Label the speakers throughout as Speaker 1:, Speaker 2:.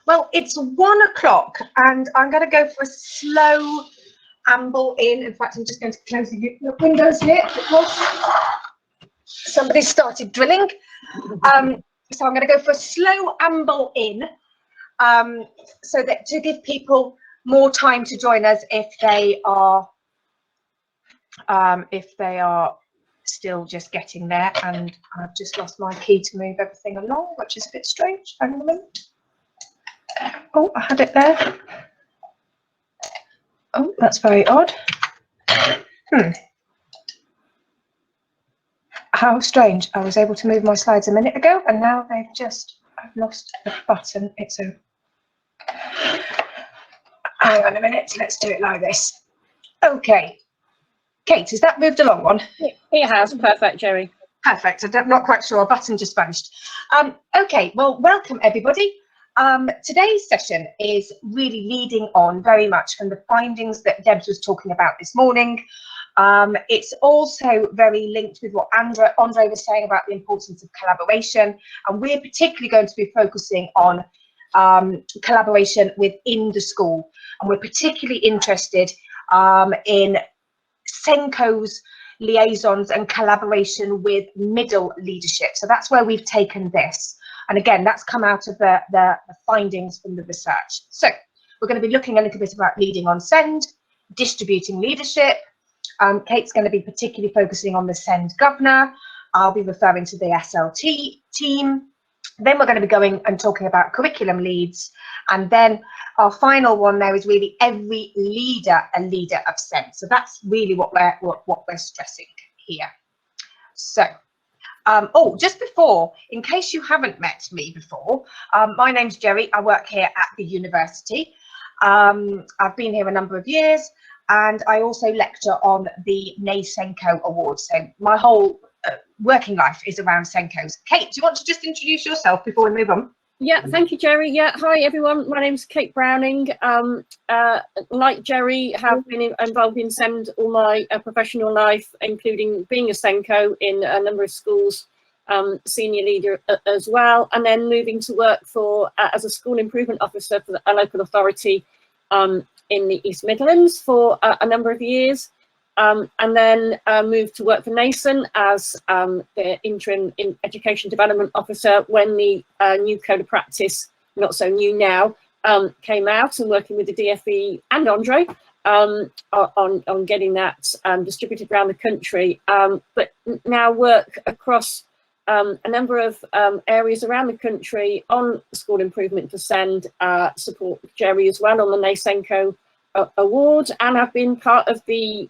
Speaker 1: Well, it's 1 o'clock and I'm going to go for a slow amble in. In fact, I'm just going to close the windows here because somebody started drilling. So I'm going to go for a slow amble in so that to give people more time to join us if they are still just getting there. And I've just lost my key to move everything along, which is a bit strange. Hang on a minute. Oh, I had it there. Oh, that's very odd. How strange. I was able to move my slides a minute ago and now I've lost the button. It's a, hang on a minute, let's do it like this. Okay. Kate, has that moved along one?
Speaker 2: It has, perfect, Jerry.
Speaker 1: Perfect, I'm not quite sure, a button just vanished. Okay, well, welcome everybody. Today's session is really leading on very much from the findings that Debs was talking about this morning. It's also very linked with what Andre was saying about the importance of collaboration, and we're particularly going to be focusing on collaboration within the school, and we're particularly interested in SENCOs, liaisons and collaboration with middle leadership. So that's where we've taken this. And again, that's come out of the findings from the research. So we're going to be looking a little bit about leading on SEND, distributing leadership. Kate's going to be particularly focusing on the SEND governor. I'll be referring to the SLT team. Then we're going to be going and talking about curriculum leads. And then our final one there is really every leader a leader of SEND. So that's really what we're stressing here. So, oh, just before, in case you haven't met me before, my name's Jerry. I work here at the university. I've been here a number of years, and I also lecture on the SENCO Awards. So my whole working life is around SENCOs. Kate, do you want to just introduce yourself before we move on?
Speaker 2: Yeah, thank you, Jerry. Yeah, hi everyone. My name's Kate Browning. Like Jerry, have been involved in SEND all my professional life, including being a SENCO in a number of schools, senior leader as well, and then moving to work for as a school improvement officer for a local authority in the East Midlands for a number of years. And then moved to work for NASON as the interim education development officer when the new code of practice, not so new now, came out, and working with the DFE and Andre on getting that distributed around the country. But now work across a number of areas around the country on school improvement for SEND, support Jerry as well on the SENCO award, and I've been part of the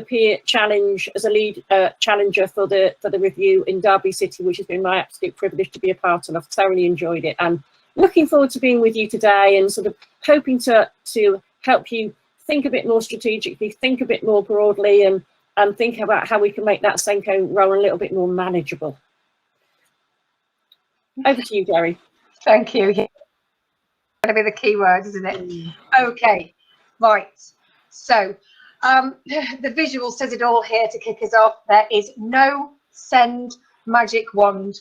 Speaker 2: peer challenge as a lead challenger for the review in Derby City, which has been my absolute privilege to be a part of. I've thoroughly enjoyed it, and looking forward to being with you today and sort of hoping to help you think a bit more strategically, think a bit more broadly, and think about how we can make that SENCO role a little bit more manageable. Over to you, Jerry.
Speaker 1: Thank you. Going to be the key word, isn't it? Okay. Right, so the visual says it all here to kick us off. There is no SEND magic wand.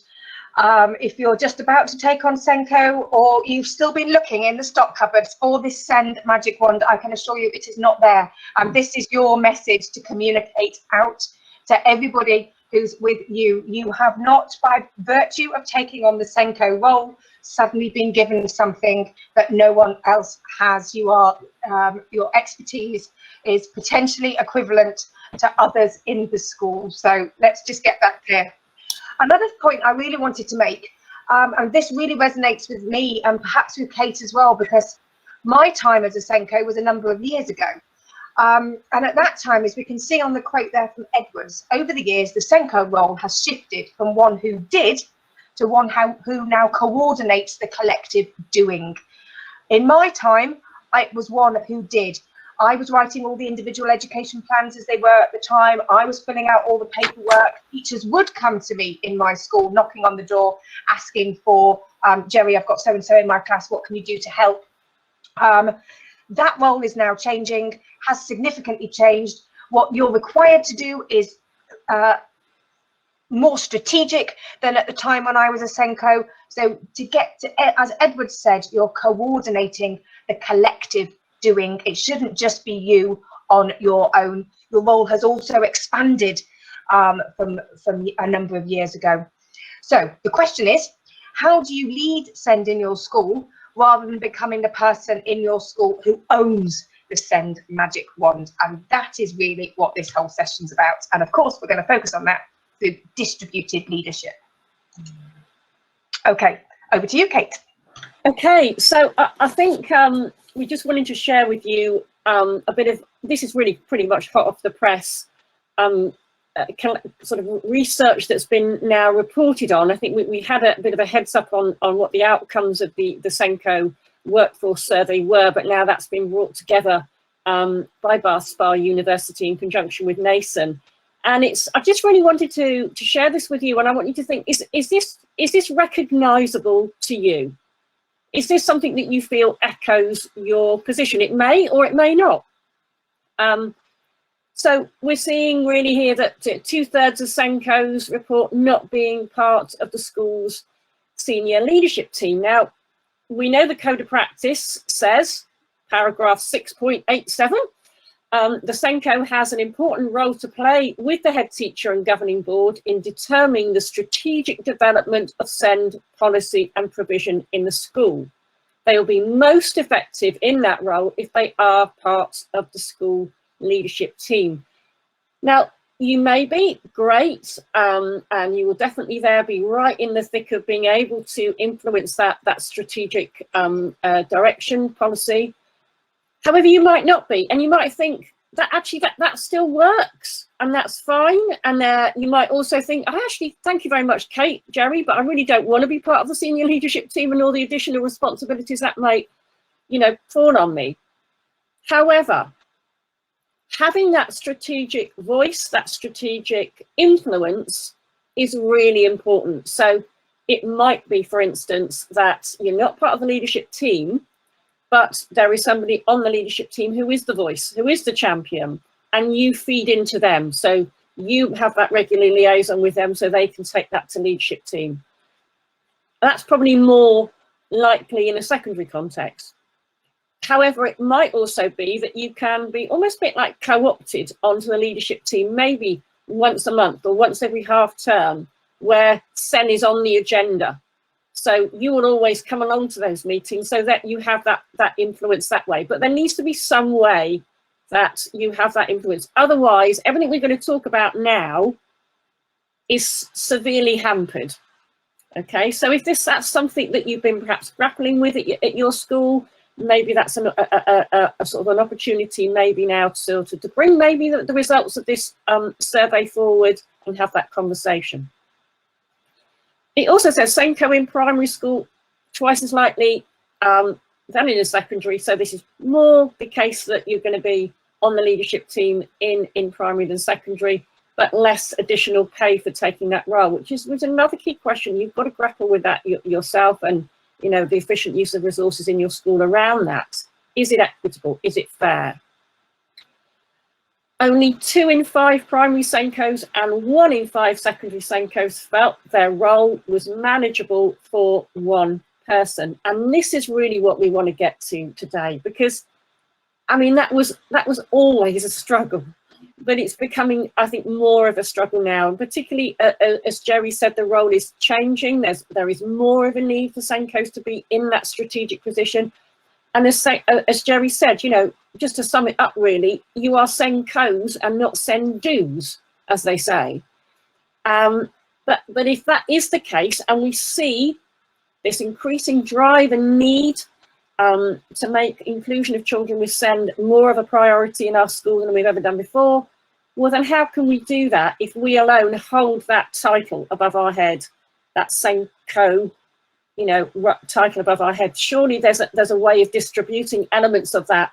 Speaker 1: If you're just about to take on SENCO, or you've still been looking in the stock cupboards for this SEND magic wand, I can assure you it is not there. And this is your message to communicate out to everybody who's with you. You have not, by virtue of taking on the SENCO role, suddenly been given something that no one else has. You are your expertise is potentially equivalent to others in the school. So let's just get that clear. Another point I really wanted to make, and this really resonates with me and perhaps with Kate as well, because my time as a SENCO was a number of years ago. And at that time, as we can see on the quote there from Edwards, over the years, the SENCO role has shifted from one who did to one who now coordinates the collective doing. In my time, I was one who did. I was writing all the individual education plans as they were at the time. I was filling out all the paperwork. Teachers would come to me in my school, knocking on the door, asking for, Jerry, I've got so-and-so in my class, what can you do to help? That role is now changing, has significantly changed. What you're required to do is more strategic than at the time when I was a SENCO. So to get to, as Edward said, you're coordinating the collective doing. It shouldn't just be you on your own. Your role has also expanded from a number of years ago. So the question is, how do you lead SEND in your school rather than becoming the person in your school who owns the SEND magic wand? And that is really what this whole session's about. And of course, we're going to focus on that through distributed leadership. Okay, over to you, Kate.
Speaker 2: Okay, so I think we just wanted to share with you a bit of, this is really pretty much hot off the press, sort of research that's been now reported on. I think we had a bit of a heads up on what the outcomes of the SENCO workforce survey were, but now that's been brought together by Bath Spa University in conjunction with NASON. And I just really wanted to share this with you, and I want you to think, is this recognisable to you? Is this something that you feel echoes your position? It may or it may not. So we're seeing really here that 2/3 of SENCOs report not being part of the school's senior leadership team. Now, we know the Code of Practice says, paragraph 6.87, the SENCO has an important role to play with the head teacher and governing board in determining the strategic development of SEND policy and provision in the school. They will be most effective in that role if they are part of the school leadership team. Now, you may be great, and you will definitely there be right in the thick of being able to influence that strategic direction policy. However, you might not be, and you might think that actually that still works, and that's fine. And you might also think, oh, actually, thank you very much, Kate, Jerry, but I really don't want to be part of the senior leadership team and all the additional responsibilities that might, fall on me. However, having that strategic voice, that strategic influence is really important. So it might be, for instance, that you're not part of the leadership team, but there is somebody on the leadership team who is the voice, who is the champion, and you feed into them. So you have that regular liaison with them so they can take that to leadership team. That's probably more likely in a secondary context. However, it might also be that you can be almost a bit like co-opted onto a leadership team, maybe once a month or once every half term, where SEN is on the agenda. So you will always come along to those meetings so that you have that influence that way. But there needs to be some way that you have that influence. Otherwise, everything we're going to talk about now is severely hampered. Okay, so if that's something that you've been perhaps grappling with at your school, maybe that's a sort of an opportunity maybe now to bring maybe the results of this survey forward and have that conversation. It also says SENCO in primary school twice as likely than in a secondary. So this is more the case that you're going to be on the leadership team in primary than secondary, but less additional pay for taking that role, which was another key question. You've got to grapple with that yourself, and the efficient use of resources in your school around that. Is it equitable? Is it fair? Only 2 in 5 primary SENCOs and 1 in 5 secondary SENCOs felt their role was manageable for one person. And this is really what we want to get to today, because I mean, that was always a struggle, but it's becoming, I think, more of a struggle now. And particularly, as Jerry said, the role is changing. There is more of a need for SENCOs to be in that strategic position. And as Jerry said, just to sum it up, really, you are SENCOs and not SENDOs, as they say. But if that is the case, and we see this increasing drive and need to make inclusion of children with SEND more of a priority in our school than we've ever done before, well, then how can we do that if we alone hold that title above our head, that SENCO, title above our head? Surely there's a way of distributing elements of that,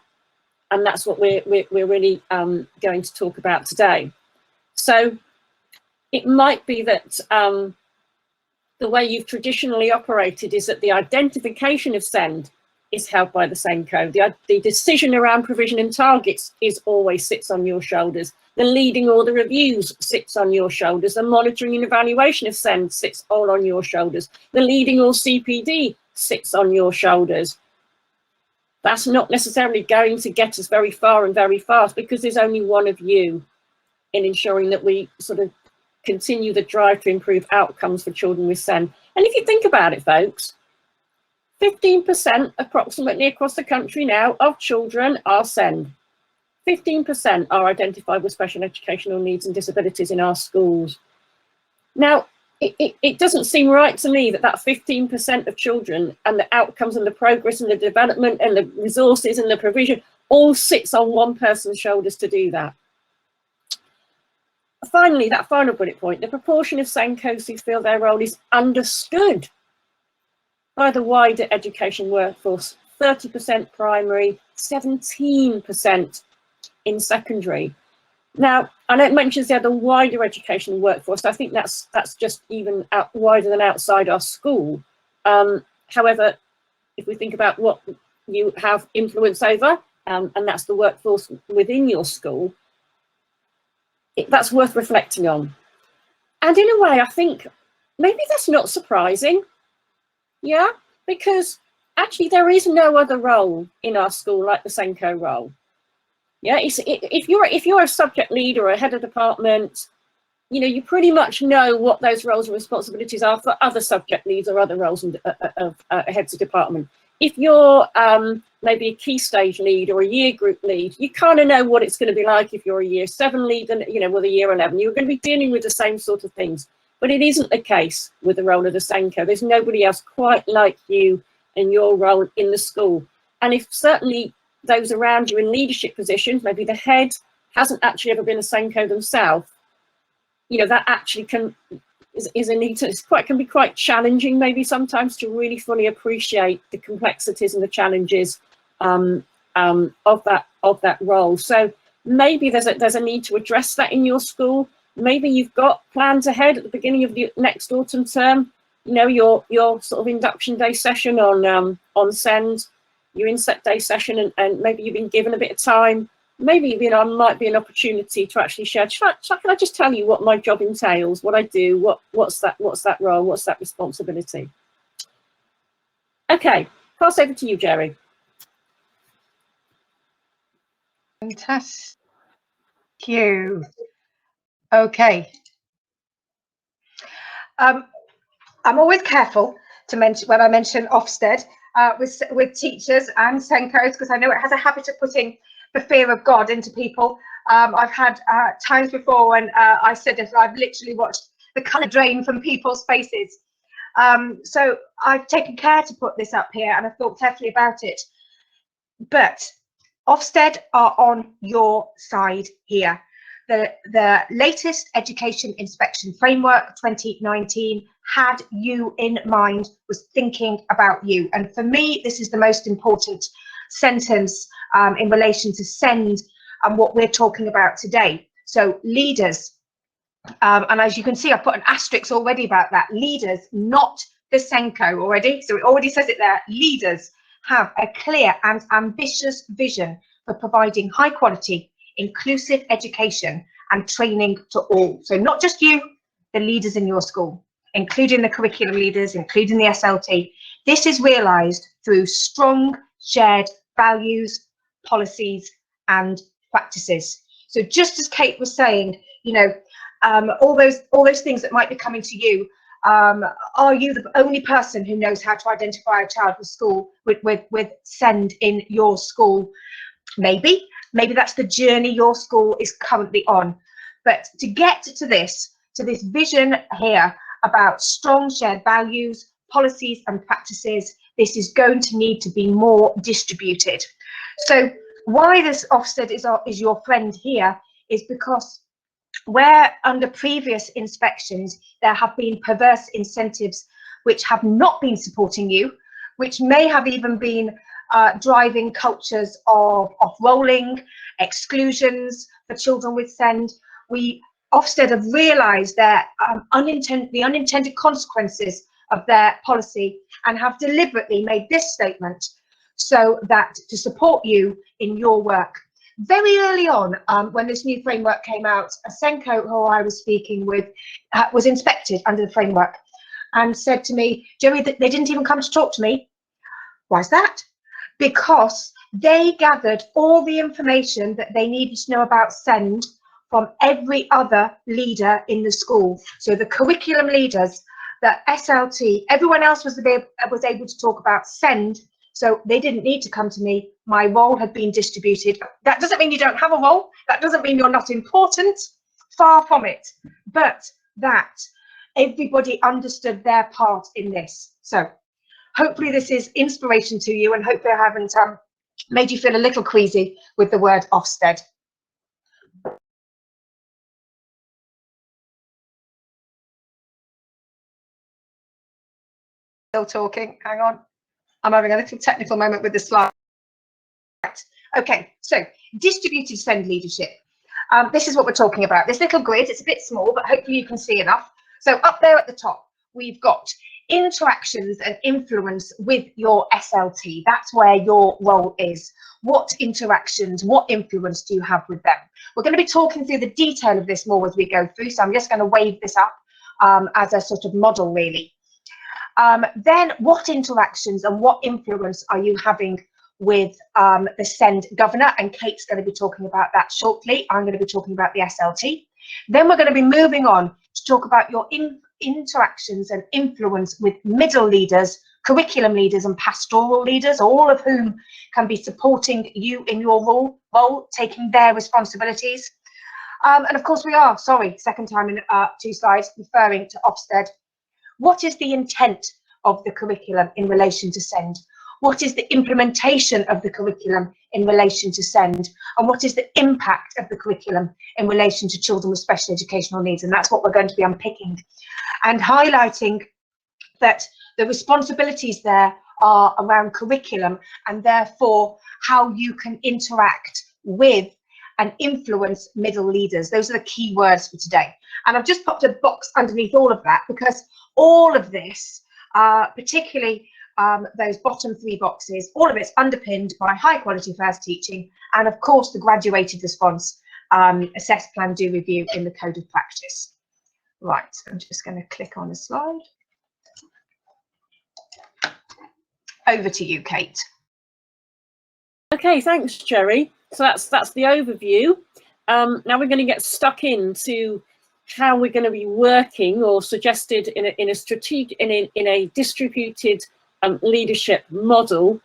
Speaker 2: and that's what we're really going to talk about today. So it might be that the way you've traditionally operated is that the identification of SEND is held by the SENCO. The decision around provision and targets always sits on your shoulders. The leading all the reviews sits on your shoulders. The monitoring and evaluation of SEND sits all on your shoulders. The leading all CPD sits on your shoulders. That's not necessarily going to get us very far and very fast, because there's only one of you in ensuring that we sort of continue the drive to improve outcomes for children with SEND. And if you think about it, folks, 15% approximately across the country now of children are SEND. 15% are identified with special educational needs and disabilities in our schools. Now, it doesn't seem right to me that 15% of children and the outcomes and the progress and the development and the resources and the provision all sits on one person's shoulders to do that. Finally, that final bullet point, the proportion of SENCOs who feel their role is understood by the wider education workforce, 30% primary, 17% in secondary. Now, I know it mentions the wider education workforce. I think that's just even wider than outside our school. However, if we think about what you have influence over, and that's the workforce within your school, that's worth reflecting on. And in a way, I think maybe that's not surprising. Yeah, because actually there is no other role in our school like the SENCO role. Yeah, if you're a subject leader or a head of department, you know, you pretty much know what those roles and responsibilities are for other subject leads or other roles of heads of department. If you're maybe a key stage lead or a year group lead, you kind of know what it's going to be like if you're a year 7 lead and, you know, with a year 11, you're going to be dealing with the same sort of things. But it isn't the case with the role of the SENCO. There's nobody else quite like you in your role in the school. And if certainly those around you in leadership positions, maybe the head hasn't actually ever been a SENCO themselves, you know, that actually can be quite challenging maybe sometimes to really fully appreciate the complexities and the challenges of that role. So maybe there's a need to address that in your school. Maybe you've got plans ahead at the beginning of the next autumn term, you know, your sort of induction day session on SEND, your inset day session, and maybe you've been given a bit of time. Maybe, you know, might be an opportunity to actually share. Can I just tell you what my job entails, what I do, what's that role, what's that responsibility? Okay, pass over to you, Jerry.
Speaker 1: Fantastic. Thank you. Okay. I'm always careful to mention when I mention Ofsted with teachers and SENCOs, because I know it has a habit of putting the fear of God into people. I've had times before when I said that I've literally watched the colour drain from people's faces. So I've taken care to put this up here, and I've thought carefully about it. But Ofsted are on your side here. The latest Education Inspection Framework 2019 had you in mind, was thinking about you. And for me, this is the most important sentence in relation to SEND and what we're talking about today. So leaders, and as you can see, I've put an asterisk already about that. Leaders, not the SENCO already. So it already says it there. Leaders have a clear and ambitious vision for providing high quality, inclusive education and training to all. So not just you, the leaders in your school, including the curriculum leaders, including the SLT. This is realised through strong shared values, policies and practices. So just as Kate was saying, you know, all those things that might be coming to you, are you the only person who knows how to identify a child with SEND in your school? Maybe that's the journey your school is currently on. But to get to this vision here about strong shared values, policies and practices, this is going to need to be more distributed. So why this Ofsted is your friend here is because where under previous inspections there have been perverse incentives which have not been supporting you, which may have even been driving cultures of off-rolling, exclusions for children with SEND, we Ofsted have realised their the unintended consequences of their policy and have deliberately made this statement: so that to support you in your work. Very early on, when this new framework came out, a SENCO who I was speaking with was inspected under the framework and said to me, Jerry, they didn't even come to talk to me. Why is that? Because they gathered all the information that they needed to know about SEND from every other leader in the school. So the curriculum leaders, the SLT, everyone else was able to talk about SEND. So they didn't need to come to me. My role had been distributed. That doesn't mean you don't have a role. That doesn't mean you're not important. Far from it. But that everybody understood their part in this. So hopefully this is inspiration to you, and hopefully I haven't made you feel a little queasy with the word Ofsted. Still talking, hang on. I'm having a little technical moment with the slide. Okay, so distributed SEND leadership. This is what we're talking about. This little grid, it's a bit small, but hopefully you can see enough. So up there at the top, we've got interactions and influence with your SLT. That's where your role is. What interactions, what influence do you have with them? We're going to be talking through the detail of this more as we go through, so I'm just going to wave this up as a sort of model, really. Then what interactions and what influence are you having with the SEND governor? And Kate's going to be talking about that shortly. I'm going to be talking about the SLT. Then we're going to be moving on to talk about your interactions and influence with middle leaders, curriculum leaders and pastoral leaders, all of whom can be supporting you in your role, taking their responsibilities. And of course we are, sorry, second time in 2 slides, referring to Ofsted. What is the intent of the curriculum in relation to SEND? What is the implementation of the curriculum in relation to SEND? And what is the impact of the curriculum in relation to children with special educational needs? And that's what we're going to be unpicking and highlighting, that the responsibilities there are around curriculum and therefore how you can interact with and influence middle leaders. Those are the key words for today. And I've just popped a box underneath all of that because all of this, particularly those bottom 3 boxes, all of it's underpinned by high quality first teaching and of course the graduated response, assess, plan, do, review in the code of practice. Right, I'm just going to click on the slide. Over to you, Kate.
Speaker 2: Okay, thanks, Jerry. So that's the overview. Now we're going to get stuck into how we're going to be working, or suggested in a strategic, in a distributed leadership model.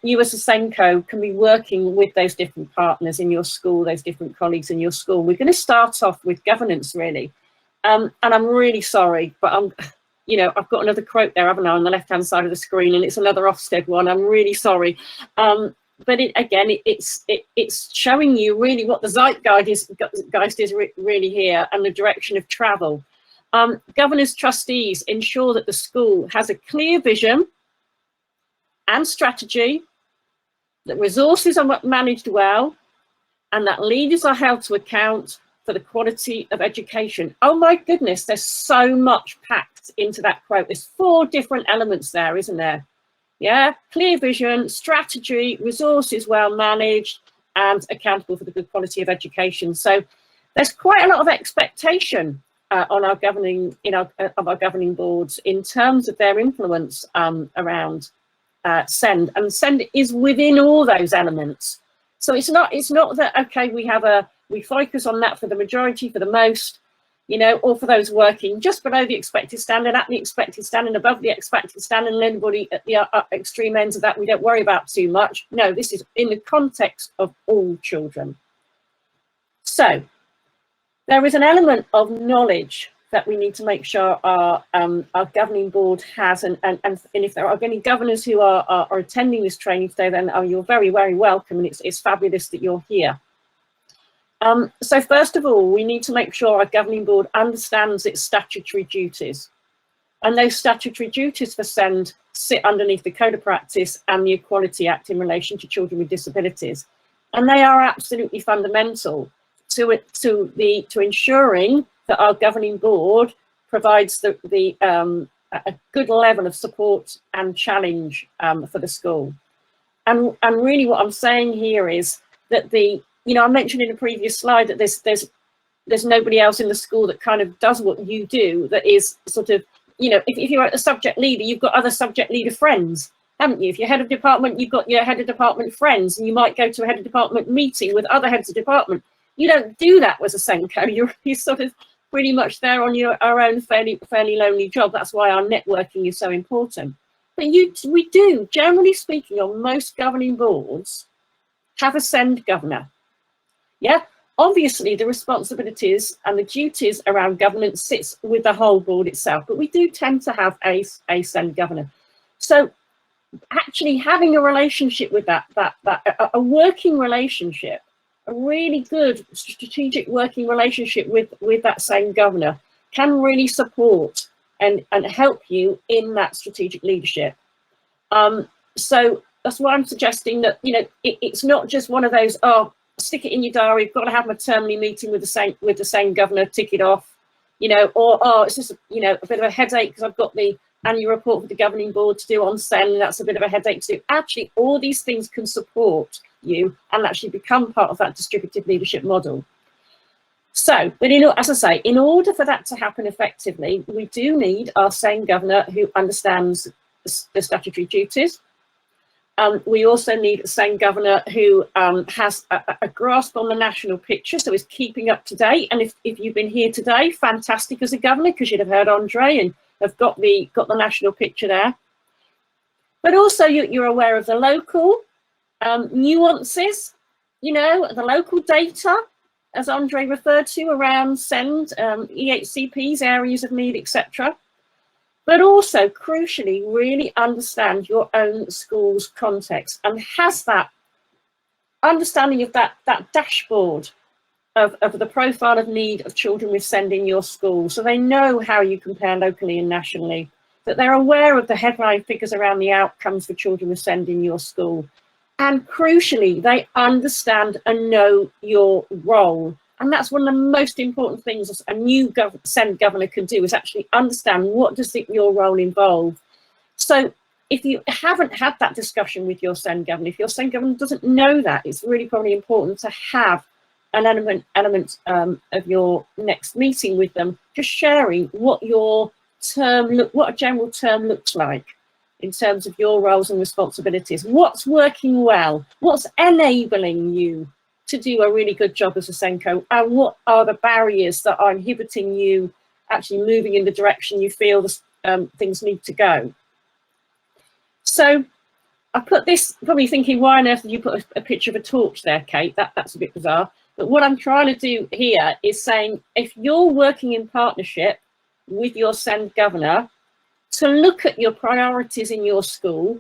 Speaker 2: You as a SENCO can be working with those different partners in your school, those different colleagues in your school. We're going to start off with governance, really. And I'm really sorry, but I've got another quote there, haven't I, on the left-hand side of the screen, and it's another Ofsted one. I'm really sorry. But it's showing you really what the zeitgeist is really here, and the direction of travel. Governors, trustees ensure that the school has a clear vision and strategy, that resources are managed well, and that leaders are held to account for the quality of education. Oh my goodness, there's so much packed into that quote. There's 4 different elements there, isn't there? Yeah, clear vision, strategy, resources well managed, and accountable for the good quality of education. So there's quite a lot of expectation on our governing, of our governing boards in terms of their influence around SEND, and SEND is within all those elements. So it's not that, okay, we focus on that for the majority, for the most, or for those working just below the expected standard, at the expected standard, above the expected standard, and anybody at the extreme ends of that we don't worry about too much. No, this is in the context of all children. So there is an element of knowledge that we need to make sure our governing board has, and if there are any governors who are attending this training today, then you're very, very welcome, and it's fabulous that you're here. So first of all, we need to make sure our governing board understands its statutory duties. And those statutory duties for SEND sit underneath the Code of Practice and the Equality Act in relation to children with disabilities. And they are absolutely fundamental to ensuring that our governing board provides a good level of support and challenge for the school. And really what I'm saying here is that I mentioned in a previous slide that there's nobody else in the school that kind of does what you do, that is sort of, if you're a subject leader, you've got other subject leader friends, haven't you? If you're head of department, you've got your head of department friends, and you might go to a head of department meeting with other heads of department. You don't do that with a SENCO. You're sort of pretty much there on our own fairly lonely job. That's why our networking is so important. But we do, generally speaking, on most governing boards, have a SEND governor. Yeah, obviously the responsibilities and the duties around governance sits with the whole board itself, but we do tend to have a SEND governor. So actually having a relationship with a working relationship, a really good strategic working relationship with that SEND governor can really support and help you in that strategic leadership. So that's why I'm suggesting that, it's not just one of those, oh, stick it in your diary, you've got to have a termly meeting with the same governor, tick it off, or, oh, it's just, a bit of a headache because I've got the annual report for the governing board to do on SEN, and that's a bit of a headache to do. Actually, all these things can support you and actually become part of that distributed leadership model. So, but as I say, in order for that to happen effectively, we do need our SEN governor who understands the statutory duties. We also need a SEN governor who has a grasp on the national picture, so is keeping up to date. And if you've been here today, fantastic as a governor, because you'd have heard Andre and have got the national picture there. But also you're aware of the local nuances, the local data, as Andre referred to, around SEND, EHCPs, areas of need, etc. But also, crucially, really understand your own school's context and has that understanding of that dashboard of the profile of need of children with SEND in your school, so they know how you compare locally and nationally, that they're aware of the headline figures around the outcomes for children with SEND in your school. And crucially, they understand and know your role. And that's one of the most important things a new SEND governor can do, is actually understand what does your role involve. So if you haven't had that discussion with your SEND governor, if your SEND governor doesn't know that, it's really probably important to have an element of your next meeting with them, just sharing what your what a general term looks like in terms of your roles and responsibilities. What's working well? What's enabling you to do a really good job as a SENCO? And what are the barriers that are inhibiting you actually moving in the direction you feel things need to go? So I put this, probably thinking, why on earth did you put a picture of a torch there, Kate? That's a bit bizarre. But what I'm trying to do here is saying, if you're working in partnership with your SEND governor to look at your priorities in your school,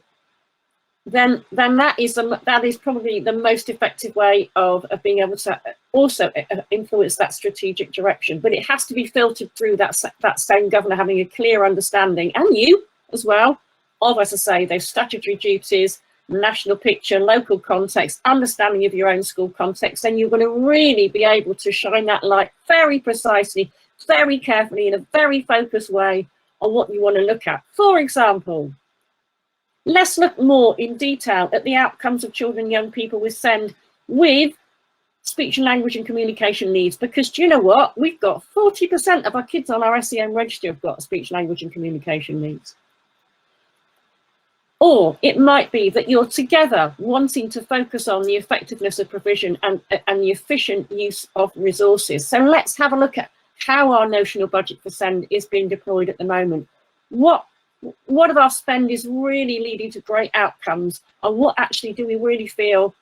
Speaker 2: then that is probably the most effective way of being able to also influence that strategic direction. But it has to be filtered through that SEND governor having a clear understanding, and you as well, of, as I say, those statutory duties, national picture, local context, understanding of your own school context. Then you're going to really be able to shine that light very precisely, very carefully, in a very focused way on what you want to look at. For example, let's look more in detail at the outcomes of children and young people with SEND with speech and language and communication needs, because do you know what? We've got 40% of our kids on our SEN register have got speech, language and communication needs. Or it might be that you're together wanting to focus on the effectiveness of provision and the efficient use of resources. So let's have a look at how our notional budget for SEND is being deployed at the moment. What of our spend is really leading to great outcomes, and what actually do we really feel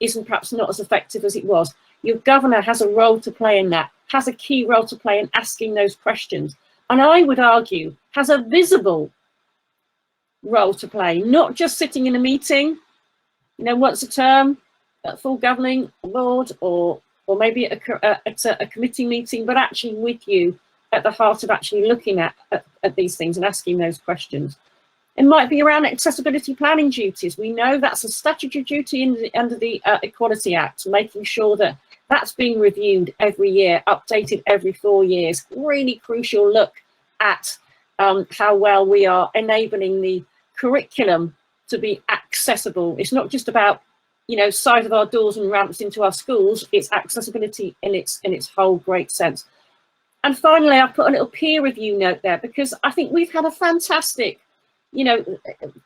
Speaker 2: isn't perhaps not as effective as it was? Your governor has a role to play in that, has a key role to play in asking those questions. And I would argue has a visible role to play, not just sitting in a meeting, once a term, at full governing board, or maybe at a committee meeting, but actually with you at the heart of actually looking at these things and asking those questions. It might be around accessibility planning duties. We know that's a statutory duty under the Equality Act, making sure that that's being reviewed every year, updated every 4 years. Really crucial look at how well we are enabling the curriculum to be accessible. It's not just about, you know, size of our doors and ramps into our schools. It's accessibility in its whole great sense. And finally, I put a little peer review note there, because I think we've had a fantastic, you know,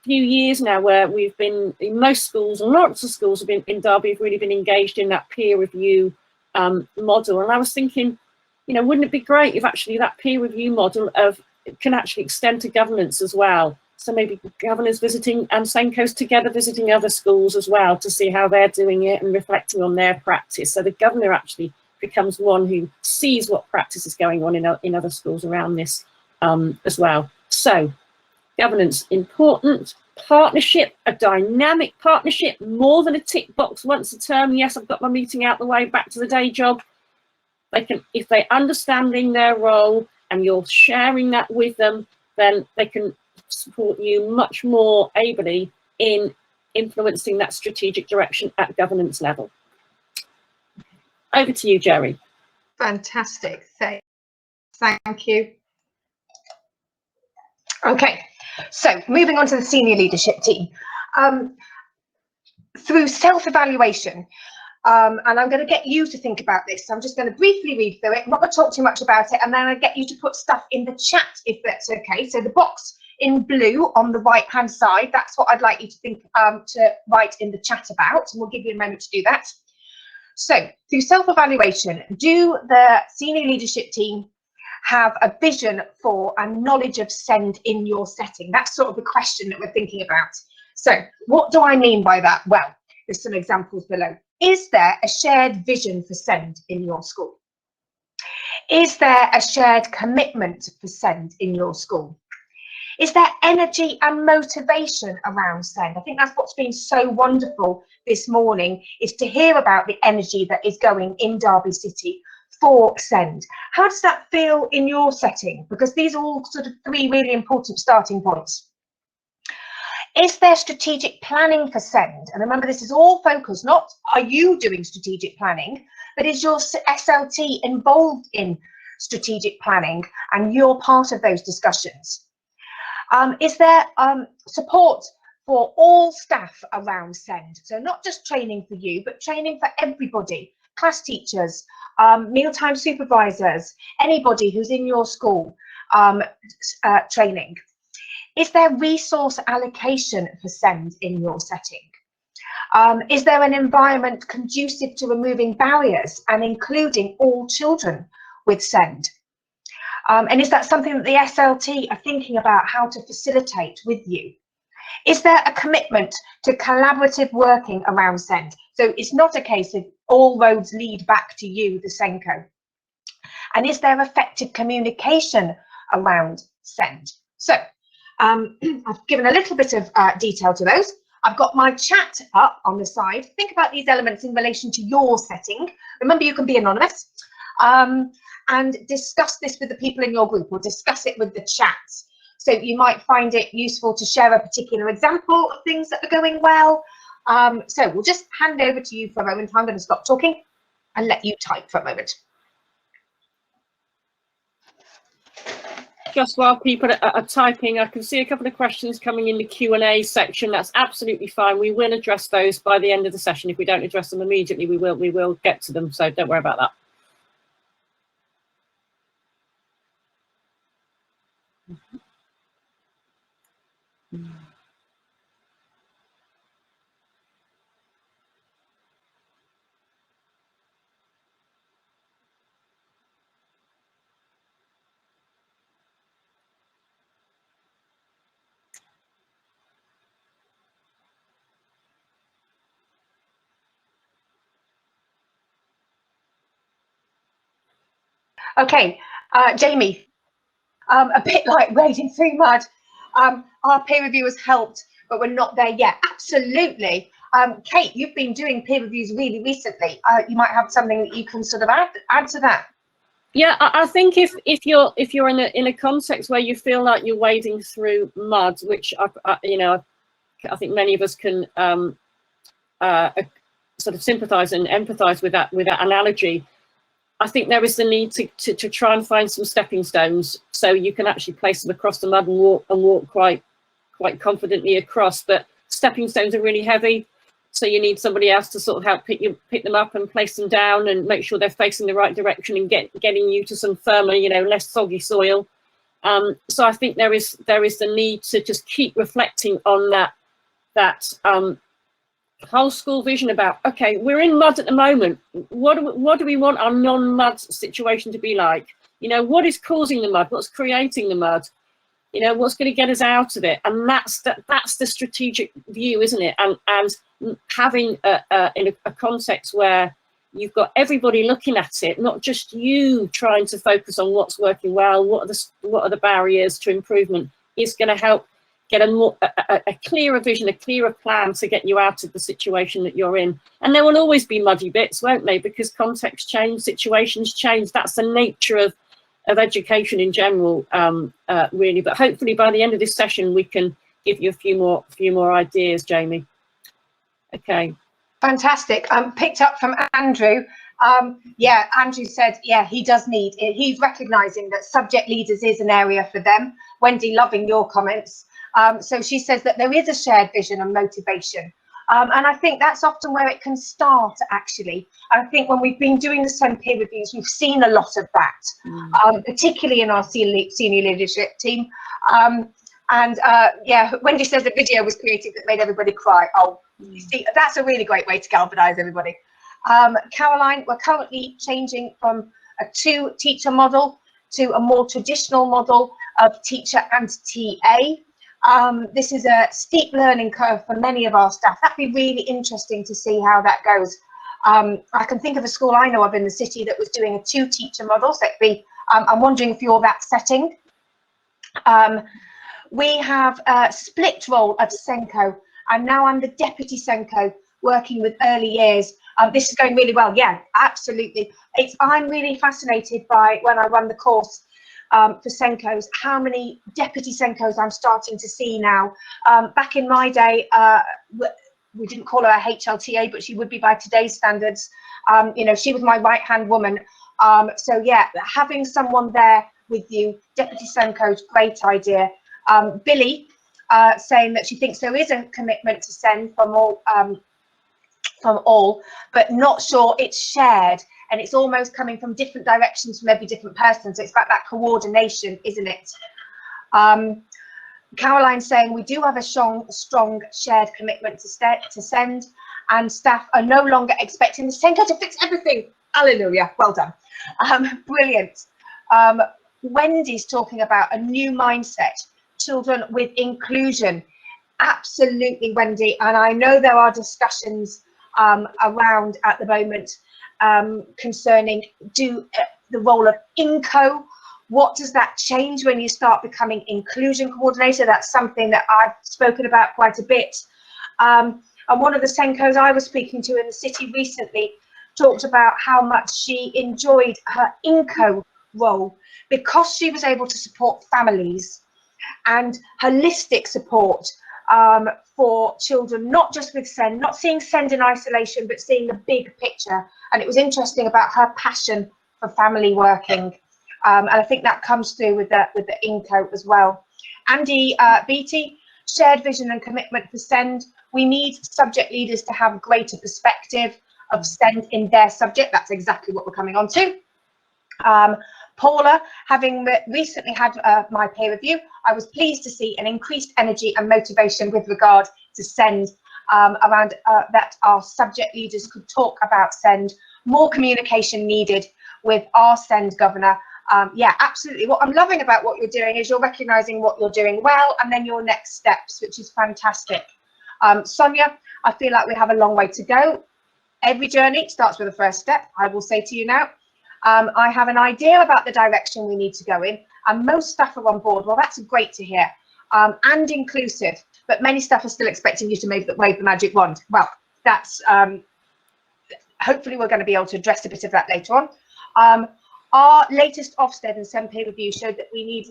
Speaker 2: few years now where we've been in most schools, and lots of schools have been in Derby have really been engaged in that peer review model. And I was thinking, you know, wouldn't it be great if actually that peer review model can actually extend to governance as well? So maybe governors visiting and SENCOs together visiting other schools as well to see how they're doing it and reflecting on their practice. So the governor actually becomes one who sees what practice is going on in other schools around this as well. So governance, important. Partnership, a dynamic partnership, more than a tick box once a term. Yes, I've got my meeting out the way, back to the day job. They can, if they're understanding their role and you're sharing that with them, then they can support you much more ably in influencing that strategic direction at governance level. Over to you, Jerry.
Speaker 1: Fantastic. Thank you. Okay, so moving on to the senior leadership team. Through self-evaluation, and I'm going to get you to think about this. So I'm just going to briefly read through it. I'm not going to talk too much about it, and then I'll get you to put stuff in the chat if that's okay. So the box in blue on the right-hand side, that's what I'd like you to think to write in the chat about, and we'll give you a moment to do that. So through self-evaluation, do the senior leadership team have a vision for and knowledge of SEND in your setting? That's sort of the question that we're thinking about. So what do I mean by that? Well, there's some examples below. Is there a shared vision for SEND in your school? Is there a shared commitment for SEND in your school? Is there energy and motivation around SEND? I think that's what's been so wonderful this morning, is to hear about the energy that is going in Derby City for SEND. How does that feel in your setting? Because these are all sort of three really important starting points. Is there strategic planning for SEND? And remember, this is all focused, not are you doing strategic planning, but is your SLT involved in strategic planning and you're part of those discussions? Is there support for all staff around SEND? So not just training for you, but training for everybody, class teachers, mealtime supervisors, anybody who's in your school training. Is there resource allocation for SEND in your setting? Is there an environment conducive to removing barriers and including all children with SEND? And is that something that the SLT are thinking about how to facilitate with you? Is there a commitment to collaborative working around SEND? So it's not a case of all roads lead back to you, the SENCO. And is there effective communication around SEND? So I've given a little bit of detail to those. I've got my chat up on the side. Think about these elements in relation to your setting. Remember, you can be anonymous. And discuss this with the people in your group, or discuss it with the chat. So you might find it useful to share a particular example of things that are going well. So we'll just hand over to you for a moment. I'm going to stop talking and let you type for a moment.
Speaker 2: Just while people are typing, I can see a couple of questions coming in the Q&A section. That's absolutely fine. We will address those by the end of the session. If we don't address them immediately, we will get to them. So don't worry about that.
Speaker 1: Okay, Jamie, a bit like wading through mud. Our peer review has helped, but we're not there yet. Absolutely. Kate, you've been doing peer reviews really recently. You might have something that you can sort of add to that.
Speaker 2: Yeah, I think if you're in a context where you feel like you're wading through mud, which you know, I think many of us can sort of sympathise and empathise with that analogy. I think there is the need to try and find some stepping stones so you can actually place them across the mud and walk quite confidently across. But stepping stones are really heavy, so you need somebody else to sort of help pick them up and place them down and make sure they're facing the right direction and getting you to some firmer, you know, less soggy soil. So I think there is the need to just keep reflecting on that whole school vision about, okay, we're in mud at the moment. What do we want our non-mud situation to be like? You know, what is causing the mud? What's creating the mud? You know, what's going to get us out of it? And that's the strategic view, isn't it? And having in a context where you've got everybody looking at it, not just you trying to focus on what's working well, what are the barriers to improvement, is going to help get a clearer vision, a clearer plan to get you out of the situation that you're in. And there will always be muddy bits, won't they? Because context change, situations change. That's the nature of education in general, really. But hopefully by the end of this session, we can give you a few more ideas, Jamie. Okay.
Speaker 1: Fantastic. Picked up from Andrew. Yeah, Andrew said, yeah, he's recognizing that subject leaders is an area for them. Wendy, loving your comments. So she says that there is a shared vision and motivation. And I think that's often where it can start, actually. I think when we've been doing the SEN peer reviews, we've seen a lot of that, particularly in our senior leadership team. Yeah, Wendy says the video was created that made everybody cry. Oh, you see, that's a really great way to galvanise everybody. Caroline, we're currently changing from a 2-teacher model to a more traditional model of teacher and TA. This is a steep learning curve for many of our staff. That'd be really interesting to see how that goes. I can think of a school I know of in the city that was doing a 2-teacher model. So it'd be, I'm wondering if you're that setting. We have a split role of SENCO, and now I'm the deputy SENCO working with early years. This is going really well. Yeah, absolutely. I'm really fascinated by, when I run the course for SENCOs, how many deputy SENCOs I'm starting to see now. Back in my day, we didn't call her a HLTA, but she would be by today's standards. You know, she was my right-hand woman. So yeah, having someone there with you, deputy SENCOs, great idea. Billy saying that she thinks there is a commitment to SEN from all, but not sure it's shared, and it's almost coming from different directions from every different person. So it's about that coordination, isn't it? Caroline saying we do have a strong shared commitment to SEND, and staff are no longer expecting the SENCO to fix everything. Hallelujah, well done. Brilliant. Wendy's talking about a new mindset, children with inclusion. Absolutely, Wendy, and I know there are discussions around at the moment concerning the role of INCO. What does that change when you start becoming inclusion coordinator? That's something that I've spoken about quite a bit. And one of the SENCOs I was speaking to in the city recently talked about how much she enjoyed her INCO role because she was able to support families and holistic support for children, not just with SEND, not seeing SEND in isolation, but seeing the big picture. And it was interesting about her passion for family working. And I think that comes through with the INCO as well. Andy Beattie, shared vision and commitment for SEND. We need subject leaders to have greater perspective of SEND in their subject. That's exactly what we're coming on to. Paula, having recently had my peer review, I was pleased to see an increased energy and motivation with regard to SEND, around that our subject leaders could talk about SEND, more communication needed with our SEND governor. Yeah, absolutely. What I'm loving about what you're doing is you're recognising what you're doing well and then your next steps, which is fantastic. Sonia, I feel like we have a long way to go. Every journey starts with the first step. I will say to you now, I have an idea about the direction we need to go in, and most staff are on board. Well, that's great to hear, and inclusive, but many staff are still expecting you to wave the magic wand. Well, that's hopefully we're going to be able to address a bit of that later on. Our latest Ofsted and SEN peer review showed that we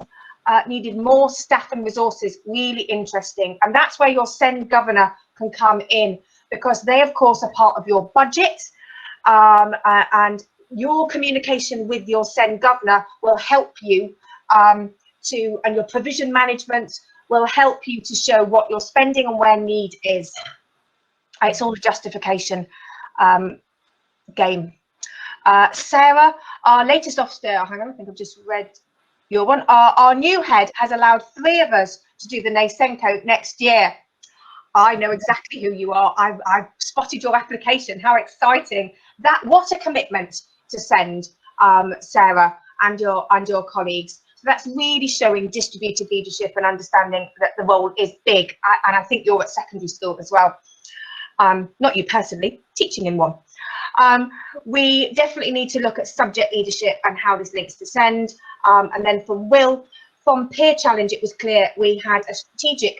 Speaker 1: needed more staff and resources. Really interesting, and that's where your SEN governor can come in, because they of course are part of your budget, and your communication with your SEN governor will help you and your provision management will help you to show what you're spending and where need is. It's all a justification game. Sarah, our latest officer, hang on, I think I've just read your one. Our new head has allowed 3 of us to do the SENCO next year. I know exactly who you are. I've spotted your application. How exciting! What a commitment to send, Sarah and your colleagues. So that's really showing distributed leadership and understanding that the role is big. And I think you're at secondary school as well. Not you personally, teaching in one. We definitely need to look at subject leadership and how this links to SEND. And then from Will, from Peer Challenge, it was clear we had a strategic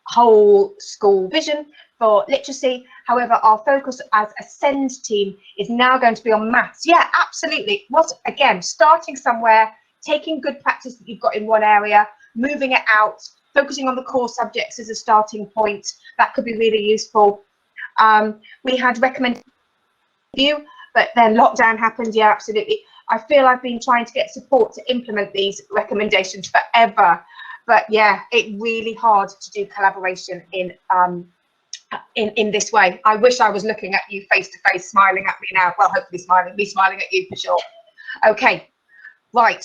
Speaker 1: whole school vision for literacy. However, our focus as a SEND team is now going to be on maths. Yeah, absolutely. Again, starting somewhere, taking good practice that you've got in one area, moving it out, focusing on the core subjects as a starting point. That could be really useful. We had recommended you, but then lockdown happened. Yeah, absolutely. I feel I've been trying to get support to implement these recommendations forever, but yeah, it's really hard to do collaboration in this way. I wish I was looking at you face to face, smiling at me now. Well, hopefully smiling at you for sure. Okay, right.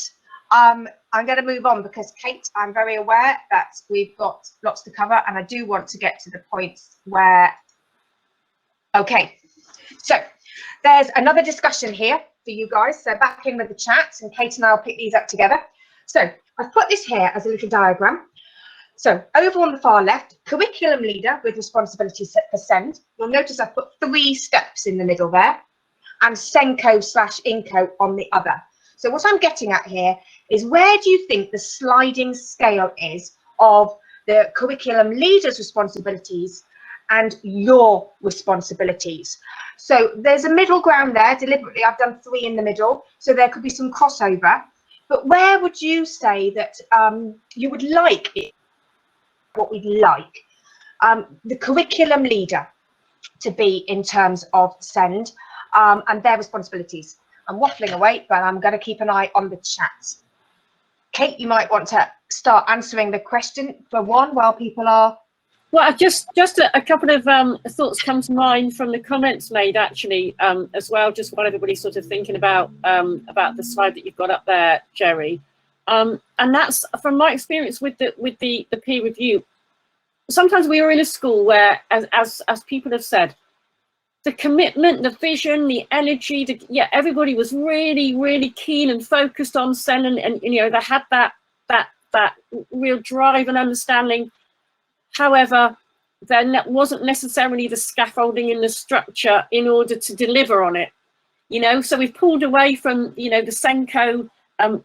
Speaker 1: I'm going to move on because Kate, I'm very aware that we've got lots to cover, and I do want to get to the points where. Okay, so there's another discussion here for you guys. So back in with the chat, and Kate and I'll pick these up together. So I've put this here as a little diagram. So over on the far left, curriculum leader with responsibility for SEND. You'll notice I've put 3 steps in the middle there, and SENCO/INCO on the other. So what I'm getting at here is, where do you think the sliding scale is of the curriculum leader's responsibilities and your responsibilities? So there's a middle ground there. Deliberately, I've done 3 in the middle, so there could be some crossover. But where would you say that you would like it? What we'd like the curriculum leader to be in terms of SEND and their responsibilities. I'm waffling away, but I'm going to keep an eye on the chat. Kate, you might want to start answering the question for one while people are.
Speaker 2: Well, just a couple of thoughts come to mind from the comments made actually as well, just while everybody's sort of thinking about the slide that you've got up there, Jerry. And that's from my experience with the peer review. Sometimes we were in a school where, as people have said, the commitment, the vision, the energy, everybody was really, really keen and focused on SEN, and you know, they had that real drive and understanding. However, then that wasn't necessarily the scaffolding and the structure in order to deliver on it. You know, so we've pulled away from, you know, the SENCO,